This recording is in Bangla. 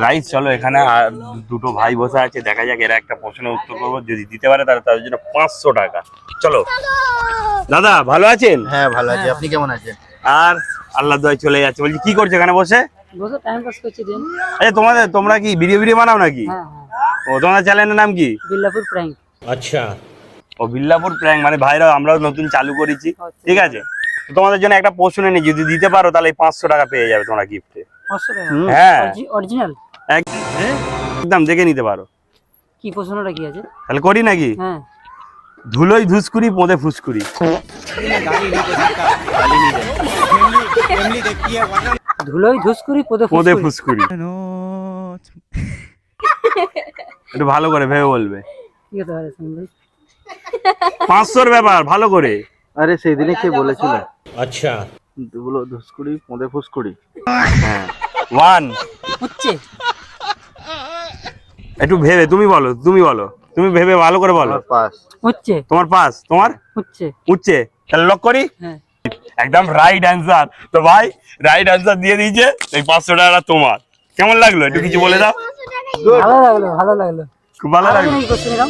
গাইস চলো, এখানে দুটো ভাই বসে আছে, দেখা যাক এরা একটা প্রশ্নের উত্তর করবো, যদি দিতে পারে তাহলে তাদের জন্য 500 টাকা। চলো দাদা, ভালো আছেন? হ্যাঁ ভালো আছি, আপনি কেমন আছেন? আর আল্লাহ দোয়ায় চলে যাচ্ছে। বলছি কি করছো এখানে বসে? বসে টাইম পাস করছি দিন। তোমরা কি ভিডিও বানাও নাকি? হ্যাঁ ও, তোমাদের চ্যানেলের নাম কি? বিল্লাপুর প্র্যাঙ্ক। আচ্ছা, ও বিল্লাপুর প্র্যাঙ্ক, মানে ভাইরা আমরাও নতুন চালু করেছি। ঠিক আছে, তো তোমাদের জন্য একটা প্রশ্ন নেই, যদি দিতে পারো তাহলে 500 টাকা পেয়ে যাবে তোমরা গিফটে। 500 টাকা? হ্যাঁ অরিজিনাল একদম দেখে নিতে পারো। কি প্রশ্নটা কি আছে? তাহলে করি নাকি? হ্যাঁ। ধুলোই ধুসকুরি পোঁদে ফুসকুরি। ধুলোই ধুসকুরি পোঁদে পোদে ফুসকুরি। একটু ভালো করে ভেবে বলবে। কি হতে পারে শুন ভাই? 500-র ব্যাপার, ভালো করে। আরে সেই দিনে কে বলেছিল? আচ্ছা, দুগুলো ধুসকুড়ি পোঁদে ফুসকুড়ি। হ্যাঁ 1 হচ্ছে একটু ভেবে তুমি বলো, তুমি ভেবে ভালো করে বলো। পাস। হচ্ছে তোমার পাস, তোমার হচ্ছে উচ্চে, তাহলে লক করি। হ্যাঁ। একদম রাইট অ্যান্সার। তো ভাই রাইট অ্যান্সার দিয়ে দিয়েছে, এই 500 টাকা তোমার। কেমন লাগলো একটু কিছু বলে দাও। ভালো লাগলো। খুব ভালো লাগলো। কোশ্চেন এরকম